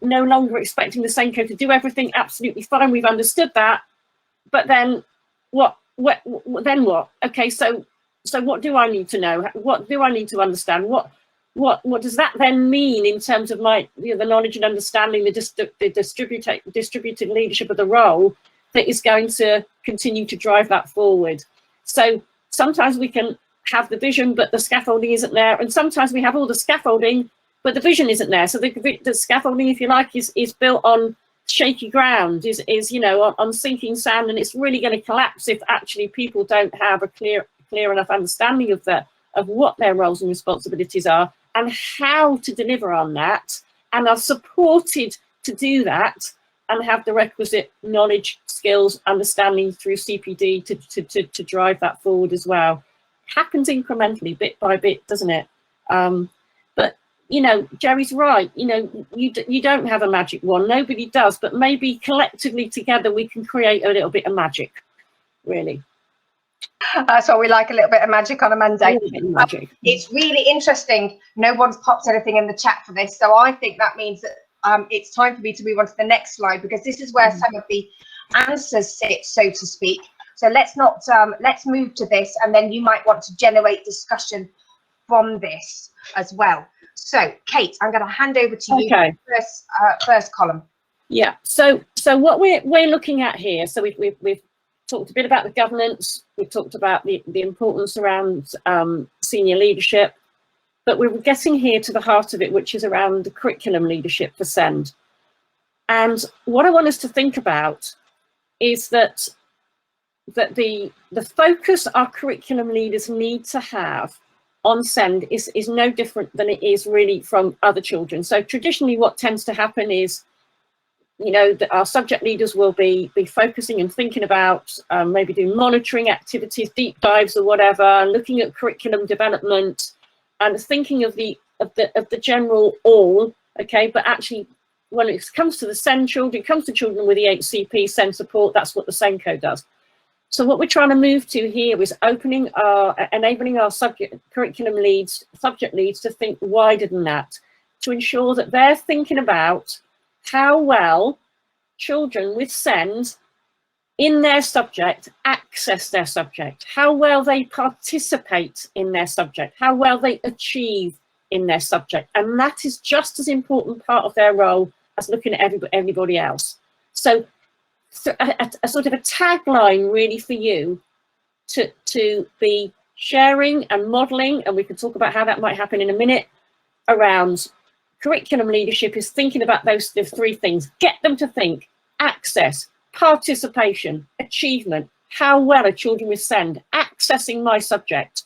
Speaker 2: no longer expecting the SENCO to do everything absolutely fine. We've understood that, but then what? Then what? Okay, so what do I need to know? What do I need to understand? What does that then mean in terms of my, you know, the knowledge and understanding, the distributed leadership of the role that is going to continue to drive that forward? So sometimes we can have the vision, but the scaffolding isn't there. And sometimes we have all the scaffolding, but the vision isn't there. So the scaffolding, if you like, is built on shaky ground, is you know, on sinking sand, and it's really going to collapse if actually people don't have a clear enough understanding of what their roles and responsibilities are and how to deliver on that, and are supported to do that and have the requisite knowledge, skills, understanding through CPD to drive that forward as well. Happens incrementally, bit by bit, doesn't it? But you know, Jerry's right. You know, you don't have a magic wand. Nobody does. But maybe collectively together we can create a little bit of magic. Really.
Speaker 1: That's what we like, a little bit of magic on a Monday.
Speaker 2: Magic.
Speaker 1: It's really interesting. No one's popped anything in the chat for this, so I think that means that it's time for me to move on to the next slide, because this is where some of the answers sit, so to speak. So let's move to this, and then you might want to generate discussion from this as well. So Kate, I'm going to hand over to you.
Speaker 2: Okay.
Speaker 1: First column.
Speaker 2: Yeah. So what we're looking at here. So we've talked a bit about the governance. We've talked about the importance around senior leadership, but we're getting here to the heart of it, which is around the curriculum leadership for SEND. And what I want us to think about is that the focus our curriculum leaders need to have on SEND is no different than it is really from other children. So traditionally what tends to happen is, you know, that our subject leaders will be focusing and thinking about maybe doing monitoring activities, deep dives or whatever, looking at curriculum development and thinking of the general all, okay, but actually when it comes to the SEND children, it comes to children with EHCP, SEND support, that's what the SENCO does. So what we're trying to move to here is enabling our curriculum leads, subject leads to think wider than that, to ensure that they're thinking about how well children with SEND in their subject access their subject, how well they participate in their subject, how well they achieve in their subject. And that is just as important part of their role as looking at everybody else. So a sort of a tagline really for you to be sharing and modeling, and we can talk about how that might happen in a minute, around curriculum leadership is thinking about those three things. Get them to think: access, participation, achievement. How well are children with SEND accessing my subject?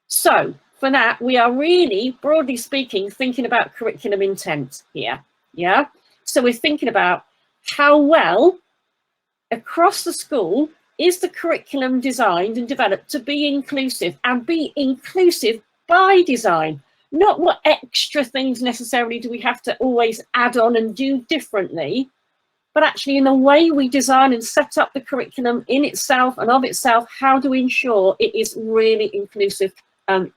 Speaker 2: So for that, we are really, broadly speaking, thinking about curriculum intent here. Yeah. So we're thinking about how well across the school is the curriculum designed and developed to be inclusive, and be inclusive by design. Not what extra things necessarily do we have to always add on and do differently, but actually in the way we design and set up the curriculum in itself and of itself, how do we ensure it is really inclusive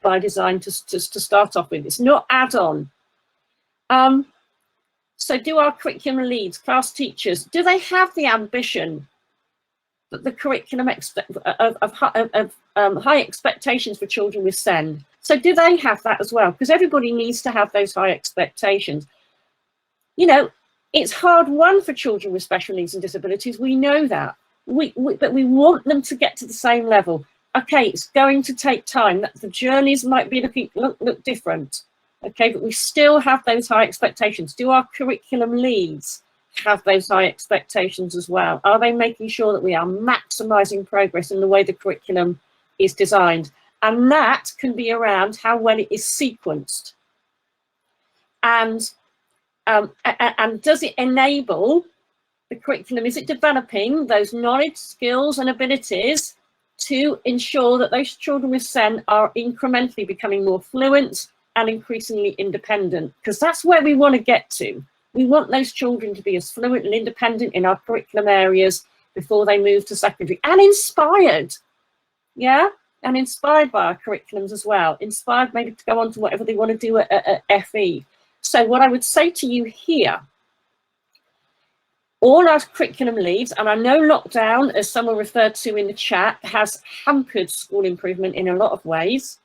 Speaker 2: by design to start off with? It's not add-on. So do our curriculum leads, class teachers, do they have the ambition that the curriculum of high expectations for children with SEND? So do they have that as well? Because everybody needs to have those high expectations. You know, it's hard won for children with special needs and disabilities. We know that. But we want them to get to the same level. Okay, it's going to take time. The journeys might be look different. Okay, but we still have those high expectations. Do our curriculum leads have those high expectations as well? Are they making sure that we are maximising progress in the way the curriculum is designed? And that can be around how well it is sequenced. And does it enable the curriculum? Is it developing those knowledge, skills and abilities to ensure that those children with SEN are incrementally becoming more fluent and increasingly independent? Because that's where we want to get to. We want those children to be as fluent and independent in our curriculum areas before they move to secondary, and inspired, yeah, and inspired by our curriculums as well, inspired maybe to go on to whatever they want to do at FE. So what I would say to you here, all our curriculum leads, and I know lockdown, as someone referred to in the chat, has hampered school improvement in a lot of ways,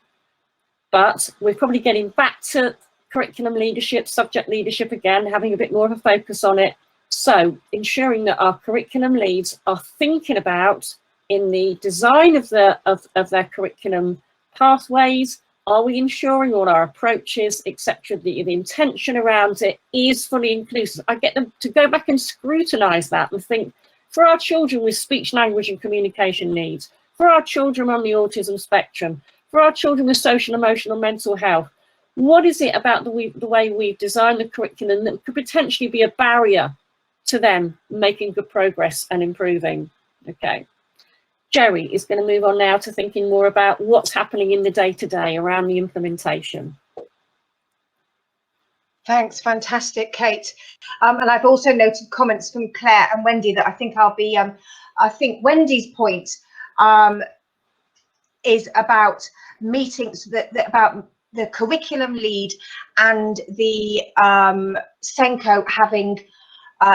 Speaker 2: but we're probably getting back to curriculum leadership, subject leadership again, having a bit more of a focus on it. So ensuring that our curriculum leads are thinking about, in the design of their curriculum pathways, are we ensuring all our approaches, etc., the intention around it is fully inclusive? I get them to go back and scrutinise that and think, for our children with speech, language and communication needs, for our children on the autism spectrum, for our children with social, emotional, mental health, what is it about the way we've designed the curriculum that could potentially be a barrier to them making good progress and improving? Okay. Jerry is going to move on now to thinking more about what's happening in the day-to-day around the implementation.
Speaker 1: Thanks, fantastic, Kate. And I've also noted comments from Claire and Wendy that I think I'll be, I think Wendy's point is about meetings, about the curriculum lead and the SENCO having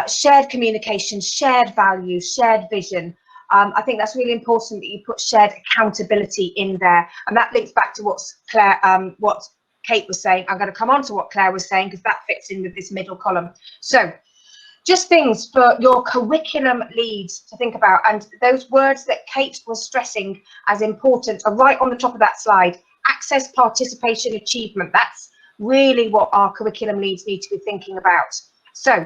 Speaker 1: shared communication, shared values, shared vision. I think that's really important that you put shared accountability in there, and that links back to what Kate was saying. I'm going to come on to what Claire was saying because that fits in with this middle column. So just things for your curriculum leads to think about, and those words that Kate was stressing as important are right on the top of that slide: access, participation, achievement. That's really what our curriculum leads need to be thinking about. So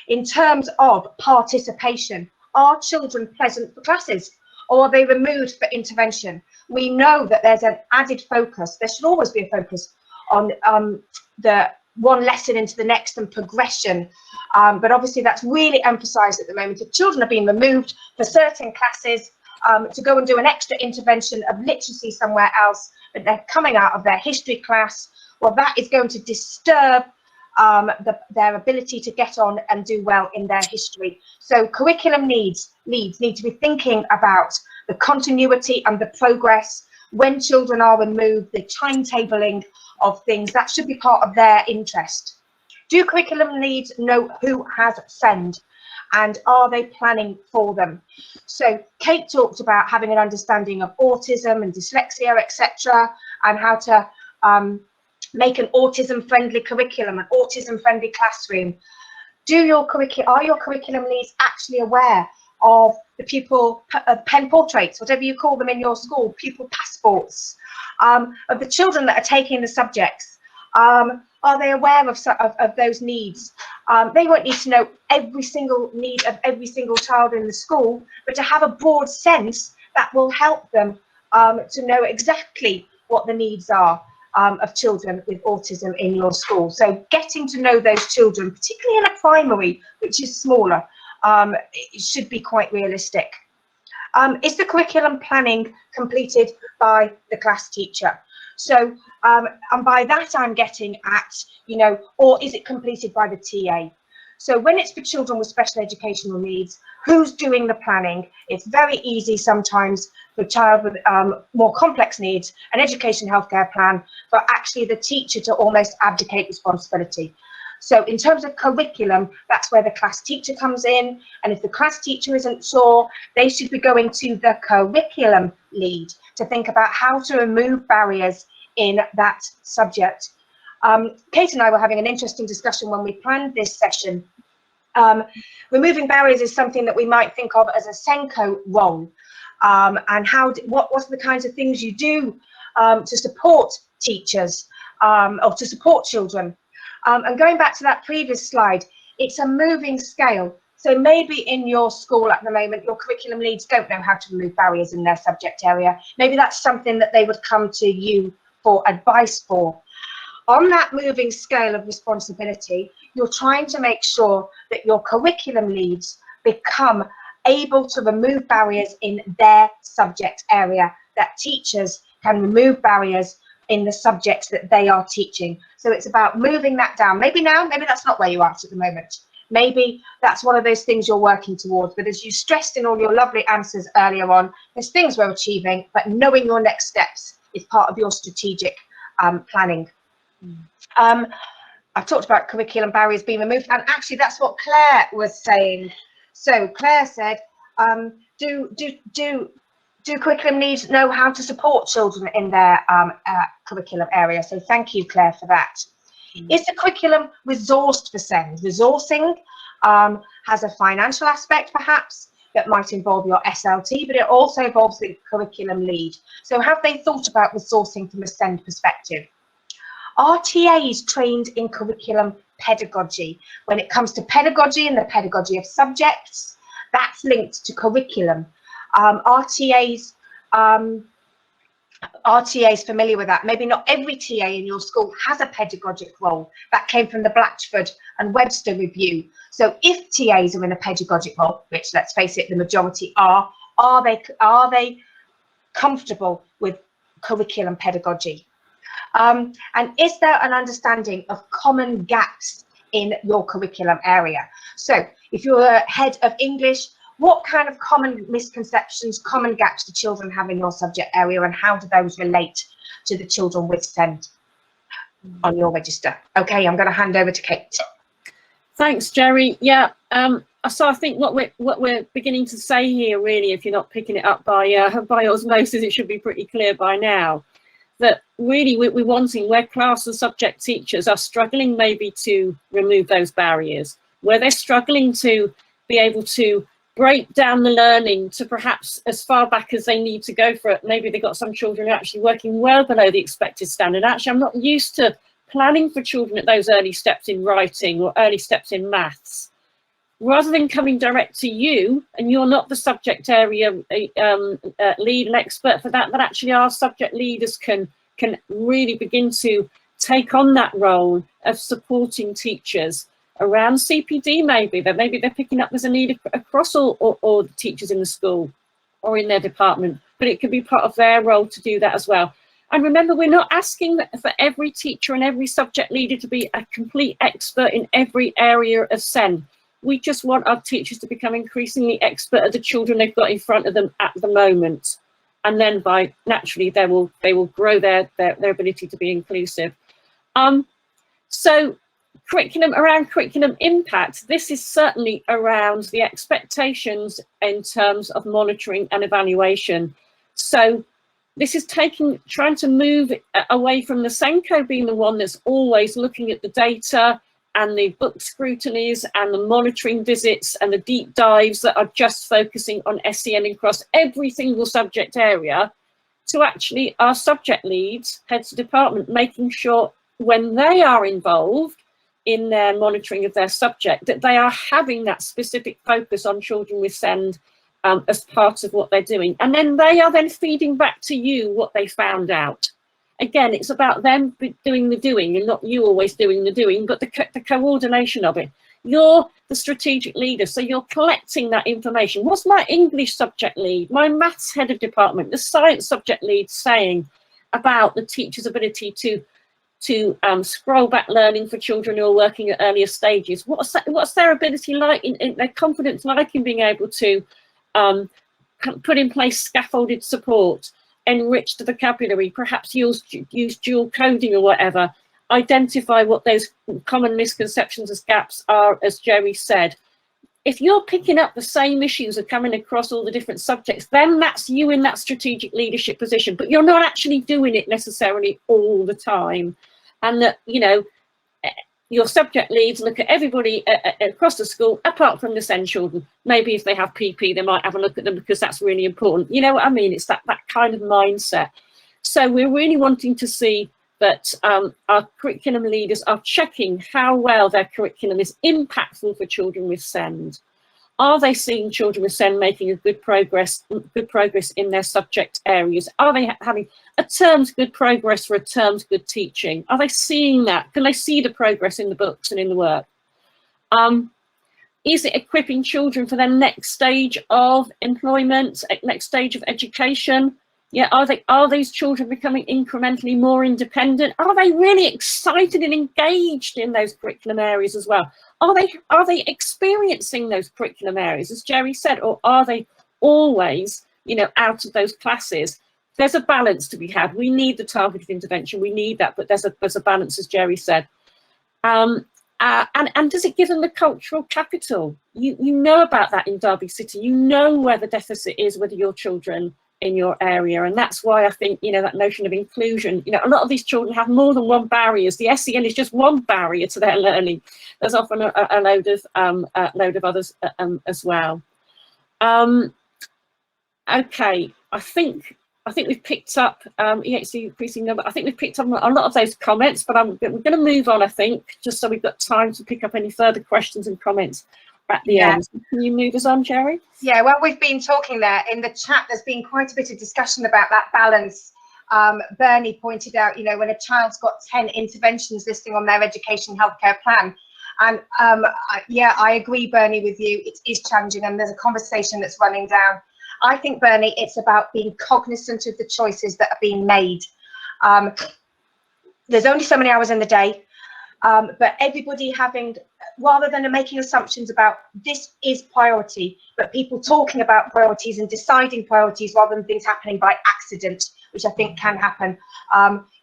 Speaker 1: in terms of participation, Are children pleasant for classes, or are they removed for intervention? We know that there's an added focus. There should always be a focus on the one lesson into the next and progression. But obviously that's really emphasised at the moment. If children are being removed for certain classes to go and do an extra intervention of literacy somewhere else, but they're coming out of their history class, well, that is going to disturb their ability to get on and do well in their history. So curriculum leads need to be thinking about the continuity and the progress when children are removed, the timetabling of things. That should be part of their interest. Do curriculum leads know who has SEND, and are they planning for them? So Kate talked about having an understanding of autism and dyslexia, etc., and how to make an autism-friendly curriculum, an autism-friendly classroom. Are your curriculum leads actually aware of the pupil pen portraits, whatever you call them in your school, pupil passports, of the children that are taking the subjects? Are they aware of those needs? They won't need to know every single need of every single child in the school, but to have a broad sense that will help them to know exactly what the needs are of children with autism in your school. So getting to know those children, particularly in a primary, which is smaller, it should be quite realistic. Is the curriculum planning completed by the class teacher? So, and by that I'm getting at, you know, or is it completed by the TA? So when it's for children with special educational needs, who's doing the planning? It's very easy sometimes for a child with more complex needs, an education healthcare plan, but actually the teacher to almost abdicate responsibility. So in terms of curriculum, that's where the class teacher comes in. And if the class teacher isn't sure, they should be going to the curriculum lead to think about how to remove barriers in that subject. Kate and I were having an interesting discussion when we planned this session. Removing barriers is something that we might think of as a SENCO role, and what are the kinds of things you do to support teachers or to support children. And going back to that previous slide, it's a moving scale. So maybe in your school at the moment, your curriculum leads don't know how to remove barriers in their subject area. Maybe that's something that they would come to you for advice for. On that moving scale of responsibility, you're trying to make sure that your curriculum leads become able to remove barriers in their subject area, that teachers can remove barriers in the subjects that they are teaching. So it's about moving that down. Maybe now, maybe that's not where you are at the moment. Maybe that's one of those things you're working towards. But as you stressed in all your lovely answers earlier on, there's things we're achieving, but knowing your next steps is part of your strategic planning. I've talked about curriculum barriers being removed, and actually that's what Claire was saying. So Claire said, do curriculum leads know how to support children in their curriculum area? So thank you, Claire, for that. Is the curriculum resourced for SEND? Resourcing has a financial aspect, perhaps, that might involve your SLT, but it also involves the curriculum lead. So have they thought about resourcing from a SEND perspective? Are TAs trained in curriculum pedagogy? When it comes to pedagogy and the pedagogy of subjects, that's linked to curriculum. Are TAs familiar with that? Maybe not every TA in your school has a pedagogic role. That came from the Blatchford and Webster review. So if TAs are in a pedagogic role, which let's face it, the majority are they comfortable with curriculum pedagogy? And is there an understanding of common gaps in your curriculum area? So if you're a head of English, what kind of common misconceptions, common gaps do children have in your subject area, and how do those relate to the children with SEND on your register? Okay, I'm going to hand over to Kate.
Speaker 2: Thanks, Jerry. Yeah, so I think what we're beginning to say here, really, if you're not picking it up by osmosis, it should be pretty clear by now, that really we're wanting where class and subject teachers are struggling maybe to remove those barriers, where they're struggling to be able to break down the learning to perhaps as far back as they need to go for it. Maybe they've got some children who are actually working well below the expected standard. Actually, I'm not used to planning for children at those early steps in writing or early steps in maths. rather than coming direct to you, and you're not the subject area lead and expert for that, that actually our subject leaders can really begin to take on that role of supporting teachers around CPD. Maybe they're picking up there's a need across all the teachers in the school or in their department, but it could be part of their role to do that as well. And remember, we're not asking for every teacher and every subject leader to be a complete expert in every area of SEN. We just want our teachers to become increasingly expert at the children they've got in front of them at the moment. And then by naturally, they will grow their ability to be inclusive. So curriculum impact, this is certainly around the expectations in terms of monitoring and evaluation. So this is trying to move away from the SENCO being the one that's always looking at the data and the book scrutinies and the monitoring visits and the deep dives that are just focusing on SEN across every single subject area, to actually our subject leads, heads of department, making sure when they are involved in their monitoring of their subject, that they are having that specific focus on children with SEND as part of what they're doing. And then they are then feeding back to you what they found out. Again, it's about them doing the doing and not you always doing the doing, but the coordination of it. You're the strategic leader, so you're collecting that information. What's my English subject lead, my maths head of department, the science subject lead saying about the teacher's ability to scroll back learning for children who are working at earlier stages? What's their ability like, in their confidence like in being able to put in place scaffolded support, enrich the vocabulary, perhaps use dual coding or whatever, identify what those common misconceptions as gaps are, as Jerry said. If you're picking up the same issues are coming across all the different subjects, then that's you in that strategic leadership position, but you're not actually doing it necessarily all the time. And that, you know, your subject leads look at everybody across the school, apart from the SEN children. Maybe if they have PP, they might have a look at them because that's really important. You know what I mean? It's that kind of mindset. So we're really wanting to see that our curriculum leaders are checking how well their curriculum is impactful for children with SEND. Are they seeing children with SEND making a good progress in their subject areas? Are they having a term's good progress for a term's good teaching? Are they seeing that? Can they see the progress in the books and in the work? Is it equipping children for their next stage of employment, next stage of education? Yeah, are these children becoming incrementally more independent? Are they really excited and engaged in those curriculum areas as well? Are they experiencing those curriculum areas, as Jerry said, or are they always, you know, out of those classes? There's a balance to be had. We need the targeted intervention. We need that, but there's a balance, as Jerry said. And does it give them the cultural capital? You know about that in Derby City. You know where the deficit is with your children in your area, and that's why I think, you know, that notion of inclusion, you know, a lot of these children have more than one barriers. The SEN is just one barrier to their learning. There's often a load of others as well. Okay, I think we've picked up EHC increasing number. I think we've picked up a lot of those comments, but we're going to move on, I think, just so we've got time to pick up any further questions and comments at the end. Can you move us on, Jerry?
Speaker 1: Yeah, well, we've been talking there in the chat. There's been quite a bit of discussion about that balance. Bernie pointed out, you know, when a child's got 10 interventions listing on their education healthcare plan. And yeah, I agree, Bernie, with you. It is challenging, and there's a conversation that's running down. I think, Bernie, it's about being cognizant of the choices that are being made. There's only so many hours in the day, but everybody having, rather than making assumptions about this is priority, but people talking about priorities and deciding priorities rather than things happening by accident, which I think can happen.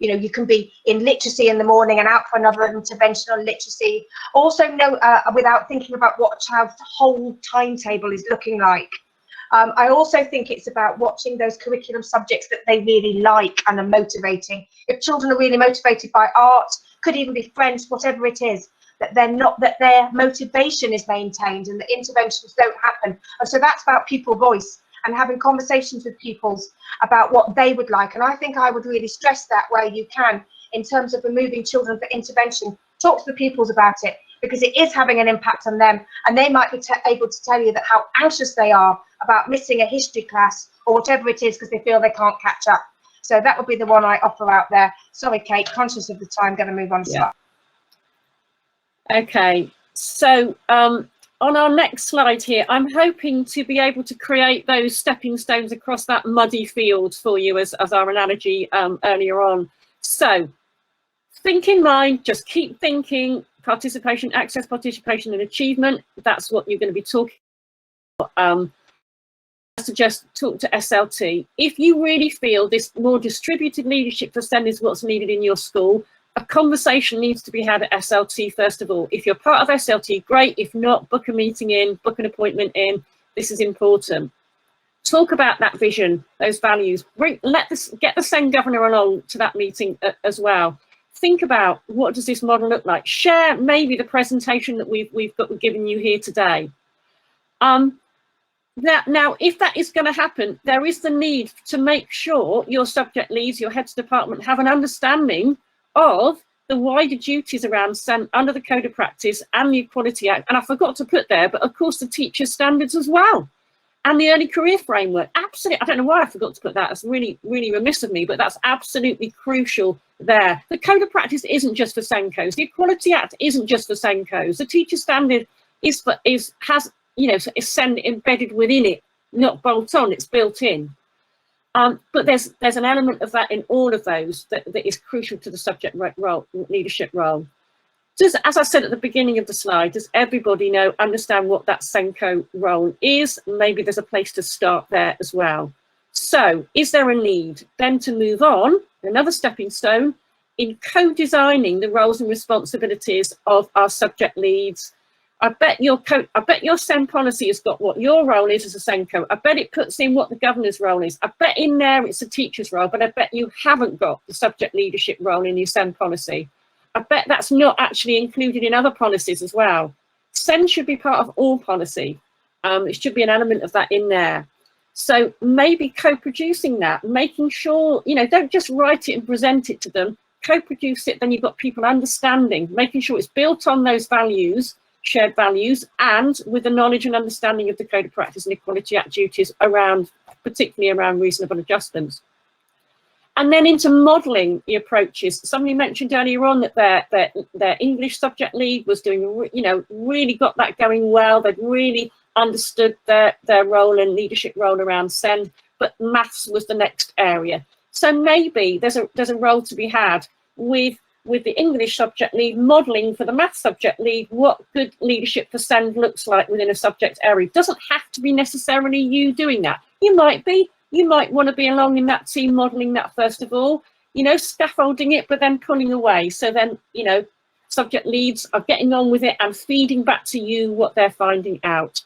Speaker 1: You know, you can be in literacy in the morning and out for another intervention on literacy. Also, without thinking about what a child's whole timetable is looking like. I also think it's about watching those curriculum subjects that they really like and are motivating. If children are really motivated by art, could even be French, whatever it is, that their motivation is maintained and the interventions don't happen. And so that's about pupil voice and having conversations with pupils about what they would like. And I think I would really stress that where you can, in terms of removing children for intervention. Talk to the pupils about it. because it is having an impact on them, and they might be able to tell you that how anxious they are about missing a history class or whatever it is because they feel they can't catch up. So that would be the one I offer out there. Sorry, Kate, conscious of the time, going to move on to slide.
Speaker 2: Okay, so on our next slide here, I'm hoping to be able to create those stepping stones across that muddy field for you as our analogy earlier on. So think in mind, just keep thinking, participation, access, participation and achievement. That's what you're going to be talking about. I suggest talk to SLT. If you really feel this more distributed leadership for SEND is what's needed in your school, a conversation needs to be had at SLT first of all. If you're part of SLT, great. If not, book a meeting in, book an appointment in. This is important. Talk about that vision, those values. Get the SEND governor along to that meeting as well. Think about, what does this model look like? Share maybe the presentation that we've given you here today. Now, if that is going to happen, there is the need to make sure your subject leads, your heads of department have an understanding of the wider duties around SEND under the Code of Practice and the Equality Act. And I forgot to put there, but of course the teacher standards as well. And the early career framework, absolutely. I don't know why I forgot to put that. It's really, really remiss of me, but that's absolutely crucial there. The Code of Practice isn't just for SENCOs. The Equality Act isn't just for SENCOs. The teacher standard has SEND embedded within it, not bolt on. It's built in. But there's an element of that in all of those that is crucial to the subject role, leadership role. As I said at the beginning of the slide, does everybody understand what that SENCO role is? Maybe there's a place to start there as well. So is there a need then to move on, another stepping stone, in co-designing the roles and responsibilities of our subject leads? I bet your SEND policy has got what your role is as a SENCO. I bet it puts in what the governor's role is. I bet in there it's a teacher's role, but I bet you haven't got the subject leadership role in your SEND policy. I bet that's not actually included in other policies as well. SEND should be part of all policy. It should be an element of that in there. So maybe co-producing that, making sure, don't just write it and present it to them, co-produce it, then you've got people understanding, making sure it's built on those values, shared values, and with the knowledge and understanding of the Code of Practice and Equality Act duties particularly around reasonable adjustments. And then into modelling the approaches. Somebody mentioned earlier on that their English subject lead was doing, really got that going well. They'd really understood their role and leadership role around SEND, but maths was the next area. So maybe there's a role to be had with the English subject lead modelling for the maths subject lead what good leadership for SEND looks like within a subject area. It doesn't have to be necessarily you doing that. You might want to be along in that team modelling that first of all, scaffolding it, but then pulling away. So then, subject leads are getting on with it and feeding back to you what they're finding out.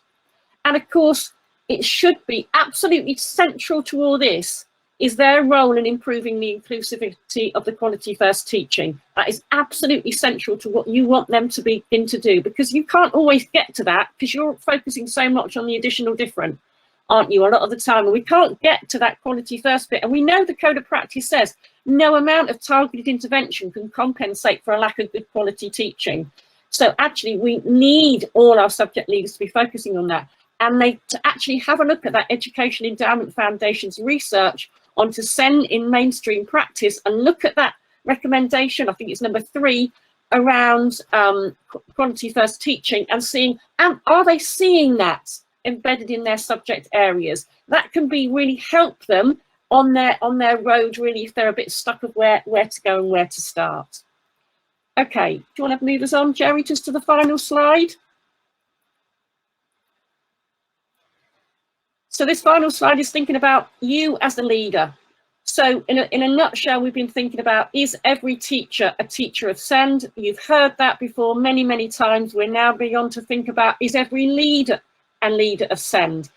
Speaker 2: And of course, it should be absolutely central to all this is their role in improving the inclusivity of the quality first teaching. That is absolutely central to what you want them to begin to do, because you can't always get to that because you're focusing so much on the additional different, aren't you, a lot of the time? And we can't get to that quality first bit. And we know the Code of Practice says no amount of targeted intervention can compensate for a lack of good quality teaching. So actually we need all our subject leaders to be focusing on that, and to actually have a look at that Education Endowment Foundation's research onto SEND in mainstream practice and look at that recommendation, I think it's number 3, around quality first teaching, and seeing, are they seeing that embedded in their subject areas? That can be really help them on their road, really, if they're a bit stuck of where to go and where to start. Okay, do you want to move us on, Jerry, just to the final slide? So this final slide is thinking about you as the leader. So in a nutshell, we've been thinking about, is every teacher a teacher of SEND? You've heard that before many, many times. We're now beyond to think about, is every leader a leader of SEND?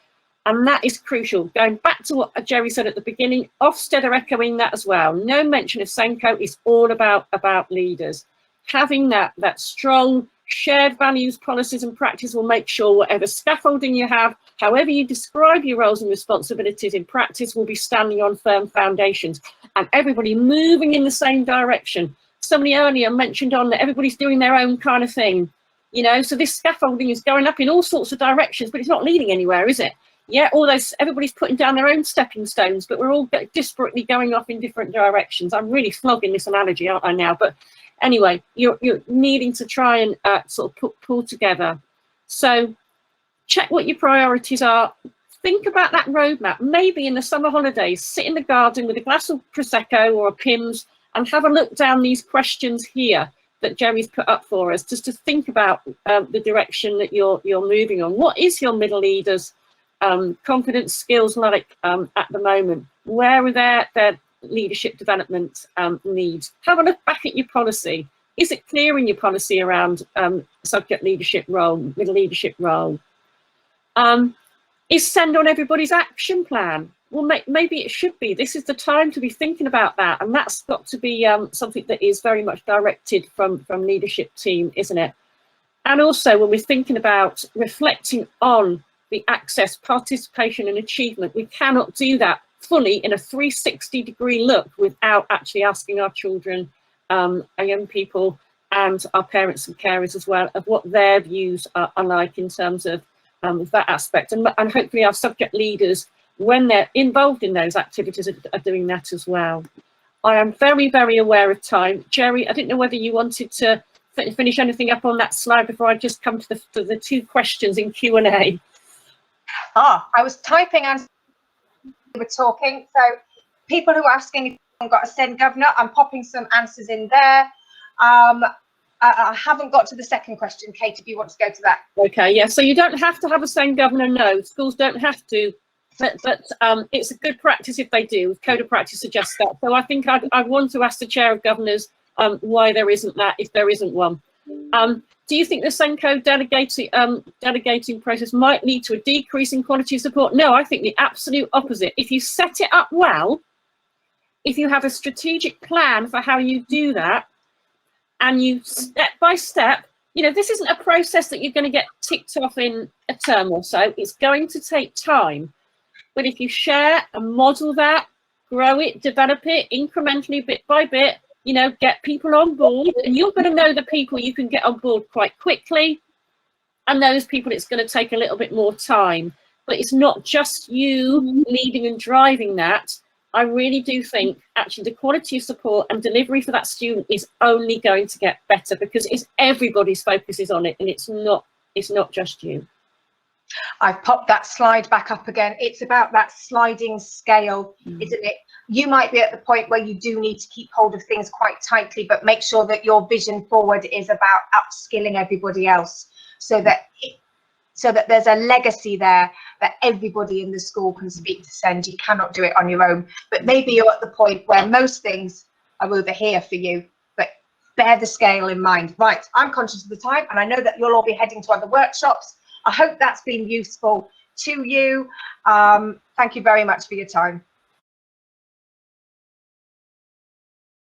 Speaker 2: And that is crucial. Going back to what Jerry said at the beginning, Ofsted are echoing that as well. No mention of SENCO is all about leaders. Having that strong shared values, policies and practice will make sure whatever scaffolding you have, however you describe your roles and responsibilities in practice, will be standing on firm foundations and everybody moving in the same direction. Somebody earlier mentioned on that everybody's doing their own kind of thing. you know, so this scaffolding is going up in all sorts of directions, but it's not leading anywhere, is it? Yeah, everybody's putting down their own stepping stones, but we're all disparately going off in different directions. I'm really flogging this analogy, aren't I now? But anyway, you're needing to try and sort of pull together. So check what your priorities are. Think about that roadmap. Maybe in the summer holidays, sit in the garden with a glass of Prosecco or a Pimm's and have a look down these questions here that Jerry's put up for us, just to think about the direction that you're moving on. What is your middle leaders' confidence skills like at the moment? Where are their leadership development needs? Have a look back at your policy. Is it clear in your policy around subject leadership role, middle leadership role? Is SEND on everybody's action plan? Well, maybe it should be. This is the time to be thinking about that, and that's got to be something that is very much directed from leadership team, isn't it? And also when we're thinking about reflecting on the access, participation and achievement, we cannot do that fully in a 360-degree look without actually asking our children, our young people and our parents and carers as well, of what their views are like in terms of that aspect. And hopefully our subject leaders, when they're involved in those activities, are doing that as well. I am very, very aware of time. Jerry, I didn't know whether you wanted to finish anything up on that slide before I just come to the two questions in Q&A.
Speaker 1: I was typing as we were talking. So people who are asking if I've got a SEND governor, I'm popping some answers in there. I haven't got to the second question, Kate, if you want to go to that.
Speaker 2: Okay, yeah, so you don't have to have a SEND governor, no. Schools don't have to, but it's a good practice if they do. Code of practice suggests that. So I think I'd want to ask the chair of governors why there isn't that, if there isn't one. Do you think the SENCO delegating process might lead to a decrease in quality of support? No, I think the absolute opposite. If you set it up well, if you have a strategic plan for how you do that, and you step by step, you know, this isn't a process that you're going to get ticked off in a term or so. It's going to take time. But if you share and model that, grow it, develop it incrementally, bit by bit, you know, get people on board, and you're going to know the people you can get on board quite quickly, and those people it's going to take a little bit more time. But it's not just you leading and driving that. I really do think actually the quality of support and delivery for that student is only going to get better, because it's everybody's focus is on it, and it's not just you.
Speaker 1: I've popped that slide back up again. It's about that sliding scale, isn't it? You might be at the point where you do need to keep hold of things quite tightly, but make sure that your vision forward is about upskilling everybody else, so that there's a legacy there that everybody in the school can speak to SEND. You cannot do it on your own. But maybe you're at the point where most things are over here for you, but bear the scale in mind. Right, I'm conscious of the time, and I know that you'll all be heading to other workshops. I hope that's been useful to you. Thank you very much for your time.